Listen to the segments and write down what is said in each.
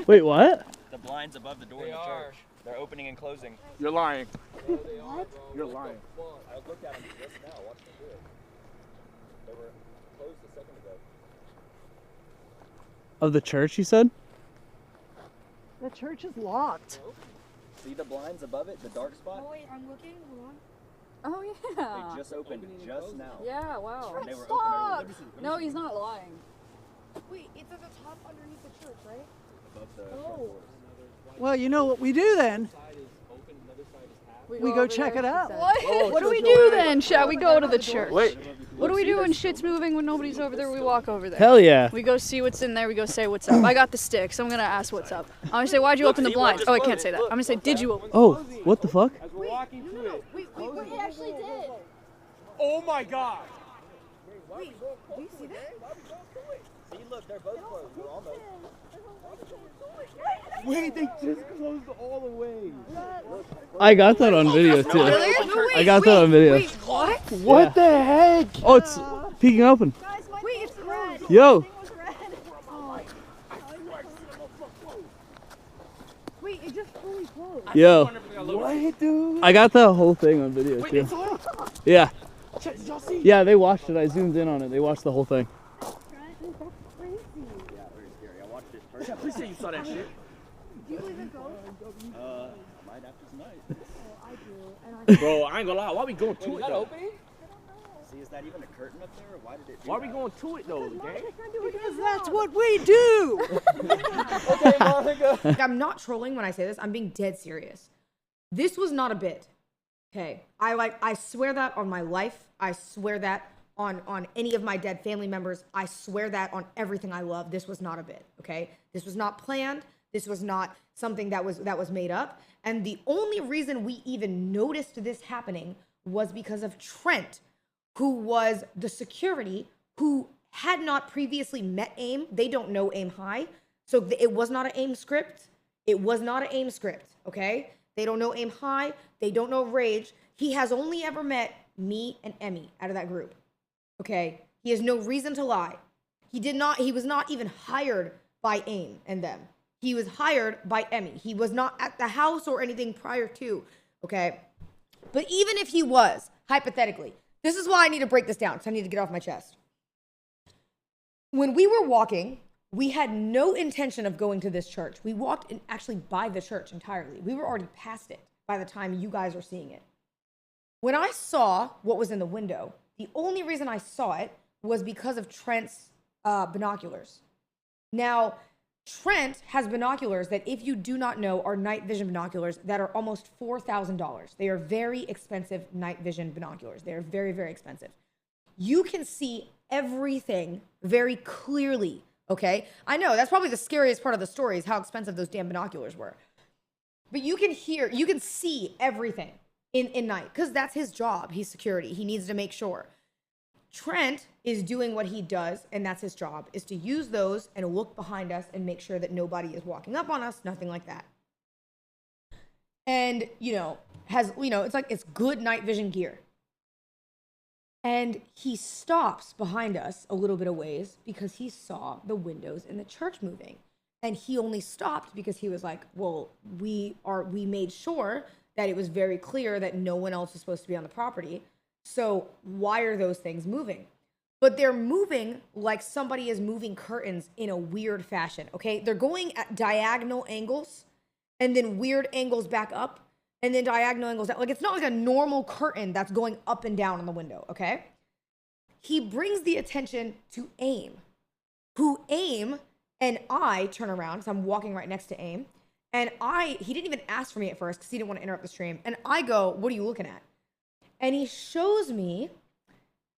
Wait, what? The blinds above the door in the church. They're opening and closing. You're lying. What? You're lying. I looked at them just now. Watch them do it. They were closed a second ago. Of the church, you said? The church is locked. See the blinds above it? The dark spot? Oh wait, I'm looking. Hold on. Oh yeah. They just opened just now. Yeah, wow. And they were Stop! open earlier. No, he's not lying. Wait, it's at the top underneath the church, right? Above the Oh. front doors. Well, you know what we do then? We go check it out. What do we do then? Shall we go to the church? Wait. What do we do when shit's moving when nobody's over there? We walk over there. Hell yeah. We go see what's in there. We go say what's up. I got the stick, so I'm gonna ask what's up. I'm gonna say, why'd you open the blinds? Oh, I can't say that. I'm gonna say, did you open? Oh, what the fuck? As we're walking through it. Wait, he actually did. Oh my God. Wait, do you see that? See, look, they're both closed. We're almost. Wait, they just closed all the way. I got that on video too. I got that on video. Wait, what? What the heck? Oh, it's peeking open. Wait, it's red. Yo. Wait, it just fully closed. Yo. What, dude? I got that whole thing on video Wait, too. it's on. Yeah. Did y'all see? Yeah, they watched it. I zoomed in on it. They watched the whole thing. Yeah, very scary. I watched it first. Yeah, please say you saw that shit. Do you believe in ghosts? I might after tonight. Oh, I do. And Bro, I ain't gonna lie. Why we going to it though? See, is that even a curtain up there? Or why did it do Why we that? going to it though, gang? Because that's what we do. Okay, Monica. I'm not trolling when I say this. I'm being dead serious. This was not a bit. Okay. I swear that on my life. I swear that on any of my dead family members. I swear that on everything I love. This was not a bit. Okay. This was not planned. This was not something that was made up. And the only reason we even noticed this happening was because of Trent, who was the security who had not previously met AIM. They don't know AIM High. So it was not an AIM script. It was not an AIM script, okay? They don't know AIM High. They don't know Rage. He has only ever met me and Emmy out of that group, okay? He has no reason to lie. He was not even hired by AIM and them. He was hired by Emmy. He was not at the house or anything prior to, okay? But even if he was, hypothetically, this is why I need to break this down, because I need to get off my chest. When we were walking, we had no intention of going to this church. We walked in actually by the church entirely. We were already past it by the time you guys are seeing it. When I saw what was in the window, the only reason I saw it was because of Trent's binoculars. Now, Trent has binoculars that, if you do not know, are night vision binoculars that are almost $4,000. They are very expensive night vision binoculars. They are very, very expensive. You can see everything very clearly, okay? I know, that's probably the scariest part of the story is how expensive those damn binoculars were. But you can see everything in night, because that's his job. He's security. He needs to make sure. Trent is doing what he does, and that's his job, is to use those and look behind us and make sure that nobody is walking up on us, nothing like that. And, it's good night vision gear. And he stops behind us a little bit of ways because he saw the windows in the church moving. And he only stopped because he was like, well, we made sure that it was very clear that no one else was supposed to be on the property. So why are those things moving? But they're moving like somebody is moving curtains in a weird fashion, okay? They're going at diagonal angles and then weird angles back up and then diagonal angles down. Like, it's not like a normal curtain that's going up and down on the window, okay? He brings the attention to AIM, who AIM and I turn around, because I'm walking right next to AIM, and he didn't even ask for me at first because he didn't want to interrupt the stream. And I go, what are you looking at? And he shows me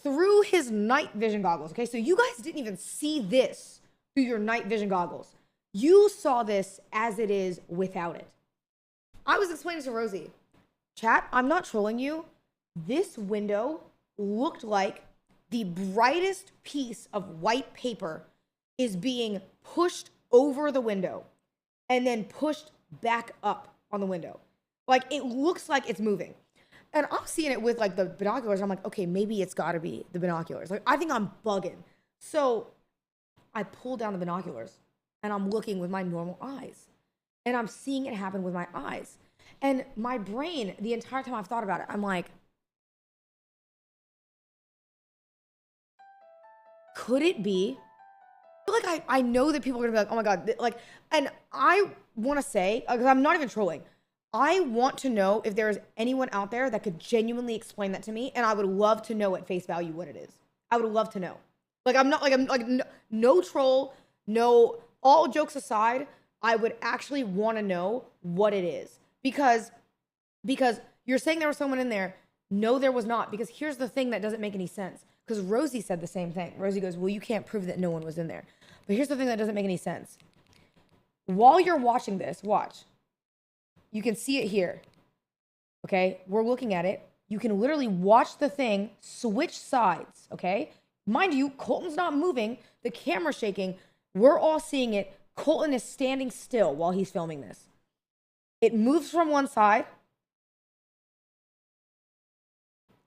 through his night vision goggles. Okay, so you guys didn't even see this through your night vision goggles. You saw this as it is without it. I was explaining to Rosie, chat, I'm not trolling you. This window looked like the brightest piece of white paper is being pushed over the window and then pushed back up on the window. Like, it looks like it's moving. And I'm seeing it with like the binoculars. I'm like, okay, maybe it's gotta be the binoculars. Like, I think I'm bugging. So I pull down the binoculars and I'm looking with my normal eyes. And I'm seeing it happen with my eyes. And my brain, the entire time I've thought about it, I'm like, could it be? Like, I know that people are gonna be like, oh my God, like, and I wanna say, because I'm not even trolling, I want to know if there's anyone out there that could genuinely explain that to me, and I would love to know at face value what it is. I would love to know. Like, I'm like, no troll, no, all jokes aside, I would actually want to know what it is. Because you're saying there was someone in there. No, there was not. Because here's the thing that doesn't make any sense. Because Rosie said the same thing. Rosie goes, well, you can't prove that no one was in there. But here's the thing that doesn't make any sense. While you're watching this, watch. You can see it here. Okay? We're looking at it. You can literally watch the thing switch sides. Okay? Mind you, Colton's not moving. The camera's shaking. We're all seeing it. Colton is standing still while he's filming this. It moves from one side.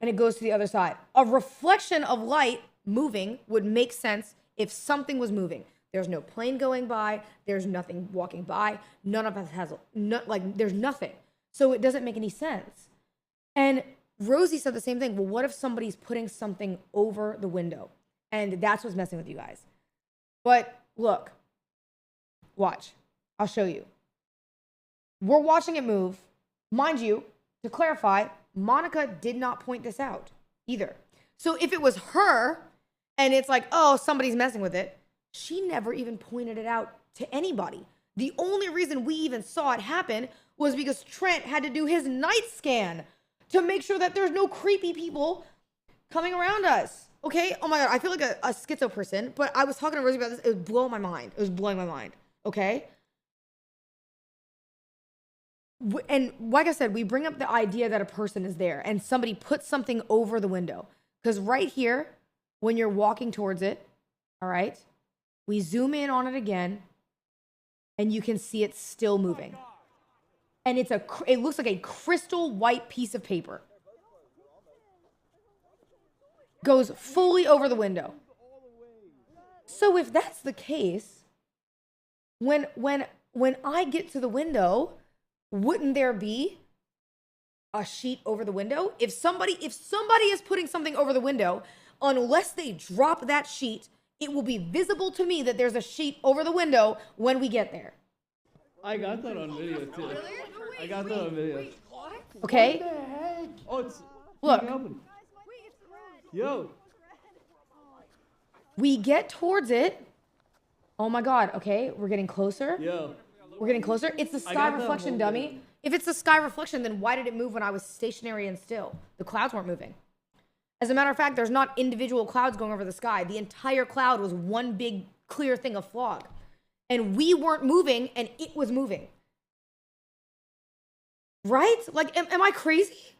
And it goes to the other side. A reflection of light moving would make sense if something was moving. There's no plane going by. There's nothing walking by. None of us has, there's nothing. So it doesn't make any sense. And Rosie said the same thing. Well, what if somebody's putting something over the window? And that's what's messing with you guys. But look, watch. I'll show you. We're watching it move. Mind you, to clarify, Monica did not point this out either. So if it was her and it's like, oh, somebody's messing with it, she never even pointed it out to anybody. The only reason we even saw it happen was because Trent had to do his night scan to make sure that there's no creepy people coming around us. Okay? Oh my God, I feel like a schizo person, but I was talking to Rosie about this. It was blowing my mind. It was blowing my mind. Okay? And like I said, we bring up the idea that a person is there and somebody puts something over the window. Because right here, when you're walking towards it, all right, we zoom in on it again and you can see it's still moving. And it looks like a crystal white piece of paper. Goes fully over the window. So if that's the case, when I get to the window, wouldn't there be a sheet over the window? If somebody is putting something over the window, unless they drop that sheet, it will be visible to me that there's a sheet over the window when we get there. I got that on video too. I got that on video. Okay? Oh, it's look. Yo. We get towards it. Oh my God. Okay, we're getting closer. Yo. We're getting closer. It's the sky reflection, dummy. If it's the sky reflection, then why did it move when I was stationary and still? The clouds weren't moving. As a matter of fact, there's not individual clouds going over the sky. The entire cloud was one big clear thing of fog. And we weren't moving, and it was moving. Right? Like, am I crazy?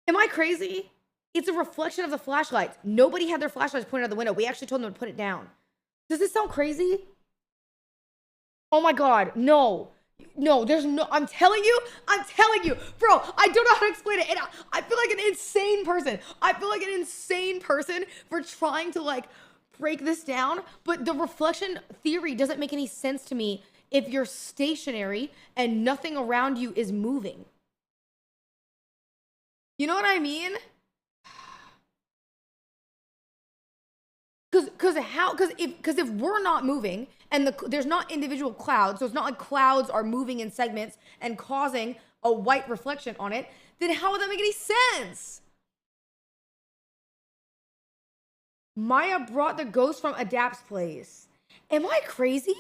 Am I crazy? It's a reflection of the flashlights. Nobody had their flashlights pointed out the window. We actually told them to put it down. Does this sound crazy? Oh my God, no. No, there's no, I'm telling you, bro, I don't know how to explain it. And I feel like an insane person. I feel like an insane person for trying to like break this down. But the reflection theory doesn't make any sense to me if you're stationary and nothing around you is moving. You know what I mean? Because if we're not moving and there's not individual clouds, so it's not like clouds are moving in segments and causing a white reflection on it, then how would that make any sense? Maya brought the ghost from Adapt's place. Am I crazy?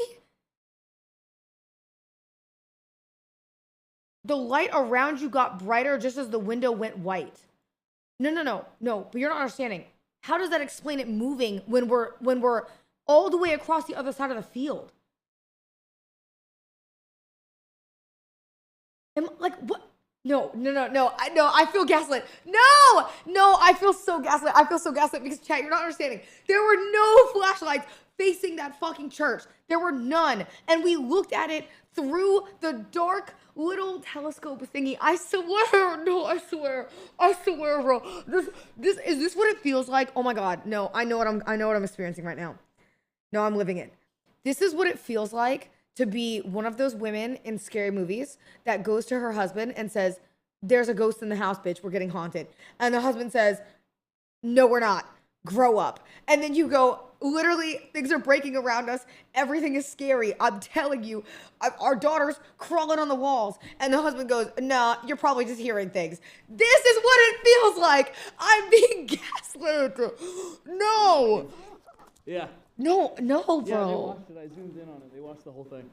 The light around you got brighter just as the window went white. No, but you're not understanding. How does that explain it moving when we're all the way across the other side of the field? Like what? No. I feel gaslit. No, I feel so gaslit. Because chat, you're not understanding. There were no flashlights facing that fucking church. There were none. And we looked at it through the dark little telescope thingy. I swear, bro. This is this what it feels like? Oh my God. No, I know what I'm experiencing right now. No, I'm living it. This is what it feels like to be one of those women in scary movies that goes to her husband and says, there's a ghost in the house, bitch. We're getting haunted. And the husband says, no, we're not. Grow up. And then you go, literally, things are breaking around us. Everything is scary. I'm telling you, our daughter's crawling on the walls. And the husband goes, nah, you're probably just hearing things. This is what it feels like. I'm being gaslit. No. Yeah. No, bro. Yeah, they watched it. I zoomed in on it. They watched the whole thing.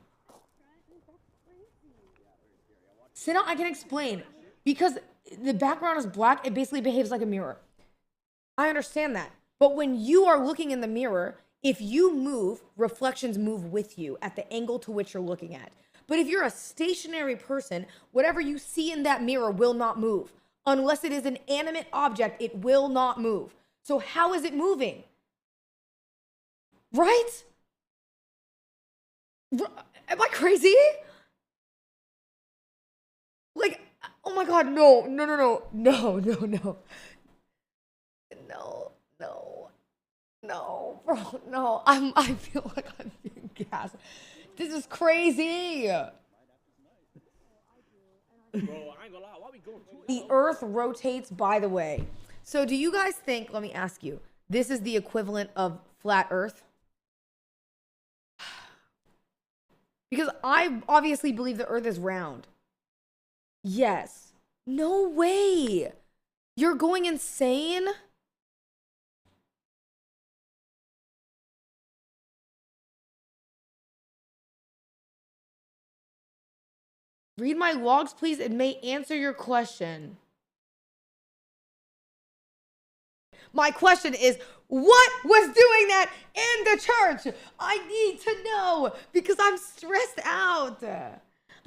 Cinna, I can explain. Because the background is black, it basically behaves like a mirror. I understand that. But when you are looking in the mirror, if you move, reflections move with you at the angle to which you're looking at. But if you're a stationary person, whatever you see in that mirror will not move. Unless it is an animate object, it will not move. So how is it moving? Right? Am I crazy? Like, oh my God, no, bro, no. I feel like I'm being gassed. This is crazy. Bro, I ain't gonna lie. Why we going to it? The earth rotates, by the way. So do you guys think, let me ask you, this is the equivalent of flat earth? Because I obviously believe the earth is round. Yes. No way. You're going insane? Read my logs, please. It may answer your question. My question is, what was doing that in the church? I need to know because I'm stressed out.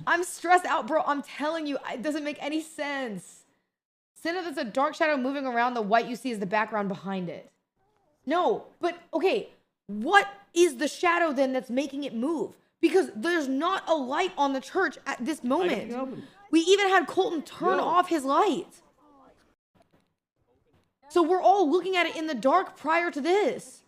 I'm stressed out, bro. I'm telling you, it doesn't make any sense. Cinna, there's a dark shadow moving around. The white you see is the background behind it. No, but okay, what is the shadow then that's making it move? Because there's not a light on the church at this moment. We even had Colton turn off his light. So we're all looking at it in the dark prior to this.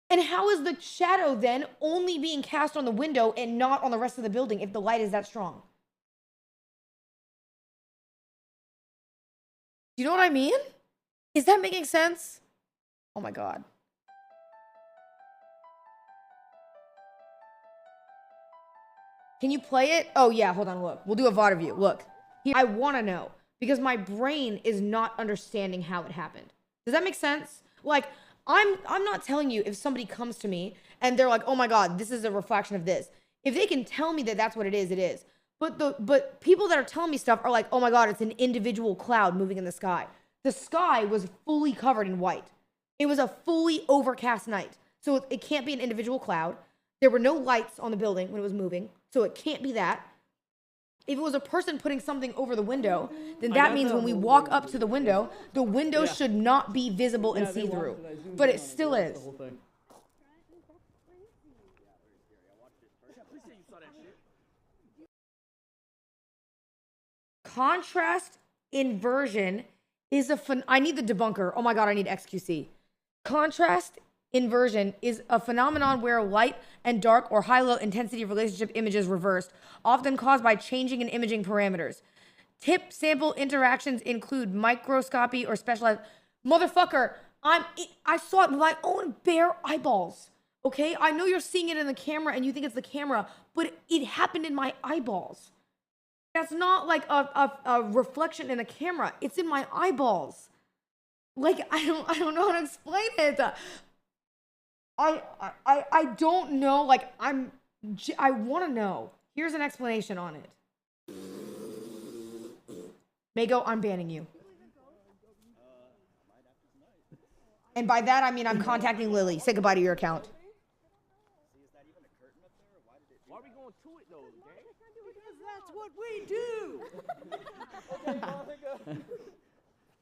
And how is the shadow then only being cast on the window and not on the rest of the building if the light is that strong? Do you know what I mean? Is that making sense? Oh my God. Can you play it? Oh yeah, hold on, look. We'll do a VOD review. Look, here, I want to know because my brain is not understanding how it happened. Does that make sense? Like, I'm not telling you if somebody comes to me and they're like, oh my God, this is a reflection of this. If they can tell me that that's what it is, it is. But people that are telling me stuff are like, oh my God, it's an individual cloud moving in the sky. The sky was fully covered in white. It was a fully overcast night. So it can't be an individual cloud. There were no lights on the building when it was moving. So it can't be that. If it was a person putting something over the window, then that means when we walk up to the window should not be visible and see-through. But it still is. Contrast inversion is I need the debunker. Oh my God, I need XQC. Contrast inversion is a phenomenon where light and dark or high-low intensity relationship images reversed, often caused by changing in imaging parameters. Tip sample interactions include microscopy or specialized... Motherfucker, I saw it with my own bare eyeballs, okay? I know you're seeing it in the camera and you think it's the camera, but it happened in my eyeballs. That's not like a reflection in a camera. It's in my eyeballs. Like, I don't know how to explain it. I don't know, like, I want to know. Here's an explanation on it. Mago, I'm banning you. And by that, I mean I'm contacting Lily. Say goodbye to your account. Why are we going to it, though, gang? Because that's what we do.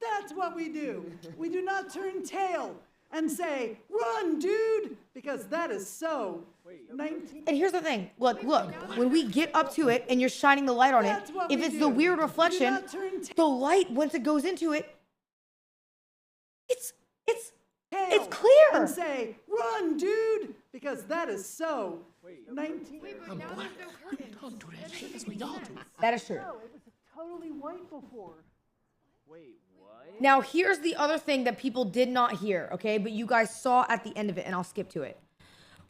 That's what we do. We do not turn tail and say, run, dude, because that is so 19. And here's the thing. Look, when we get up to it and you're shining the light on it, if it's the weird reflection, the light, once it goes into it, it's tail. It's clear. And say, run, dude, because that is so. 19. That is true. No, it was totally white before. Wait, what? Now, here's the other thing that people did not hear, okay? But you guys saw at the end of it, and I'll skip to it.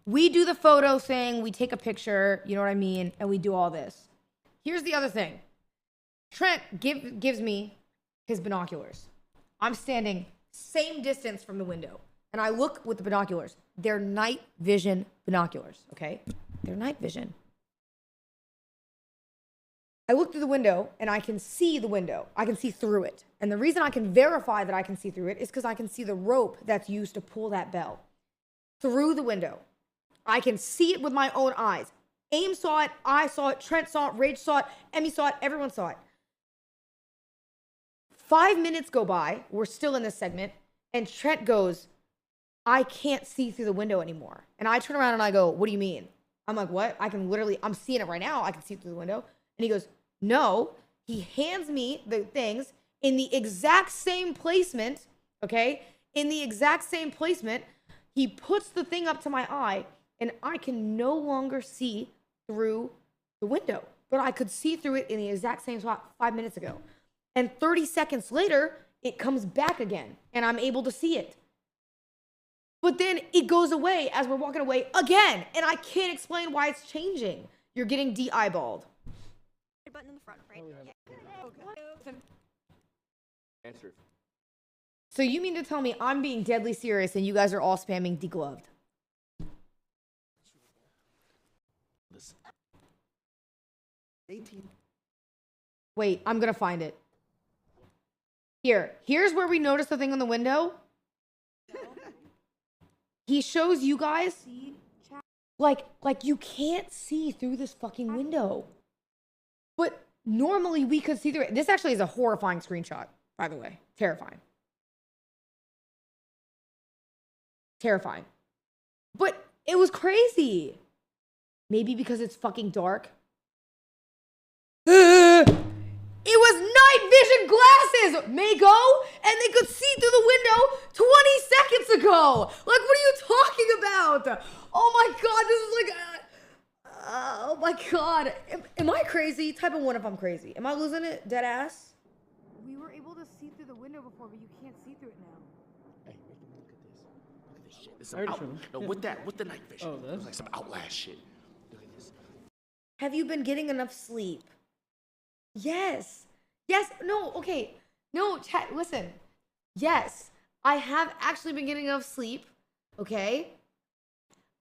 We do the photo thing, we take a picture, you know what I mean? And we do all this. Here's the other thing. Trent gives me his binoculars. I'm standing same distance from the window. And I look with the binoculars. They're night vision binoculars, okay? They're night vision. I look through the window and I can see the window. I can see through it. And the reason I can verify that I can see through it is because I can see the rope that's used to pull that bell through the window. I can see it with my own eyes. Aim saw it, I saw it, Trent saw it, Rage saw it, Emmy saw it, everyone saw it. 5 minutes go by, we're still in this segment, and Trent goes, I can't see through the window anymore. And I turn around and I go, what do you mean? I'm like, what? I'm seeing it right now. I can see through the window. And he goes, no. He hands me the things in the exact same placement, okay? In the exact same placement. He puts the thing up to my eye, and I can no longer see through the window. But I could see through it in the exact same spot 5 minutes ago. And 30 seconds later, it comes back again, and I'm able to see it. But then it goes away as we're walking away again, and I can't explain why it's changing. You're getting de-eyeballed. Button in the front, right? Okay. Answer. So you mean to tell me I'm being deadly serious and you guys are all spamming degloved? Listen. 18. Wait, I'm gonna find it. Here's where we notice the thing on the window. He shows you guys, like you can't see through this fucking window. But normally we could see through it. This actually is a horrifying screenshot, by the way. Terrifying. Terrifying. But it was crazy. Maybe because it's fucking dark. It was night vision glasses, Mago, and they could see through the window 20 seconds ago. Like, what are you talking about? Oh my God, this is like, oh my God. Am I crazy? Type of one if I'm crazy. Am I losing it? Dead ass? We were able to see through the window before, but you can't see through it now. Hey, look at this. Look at this shit. This is no, with the night vision. Oh, It's like some Outlast shit. Look at this. Have you been getting enough sleep? Yes. Yes. No. Okay. No, chat. Listen. Yes. I have actually been getting enough sleep. Okay.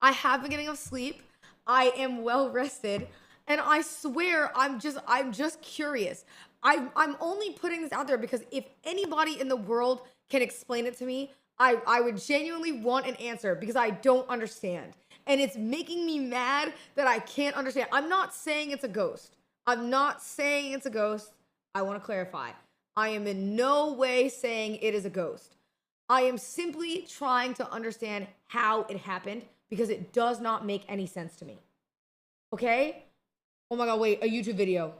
I have been getting enough sleep. I am well rested. And I swear I'm just curious. I'm only putting this out there because if anybody in the world can explain it to me, I would genuinely want an answer because I don't understand. And it's making me mad that I can't understand. I'm not saying it's a ghost. I'm not saying it's a ghost. I want to clarify. I am in no way saying it is a ghost. I am simply trying to understand how it happened because it does not make any sense to me. Okay? Oh my God, wait, a YouTube video.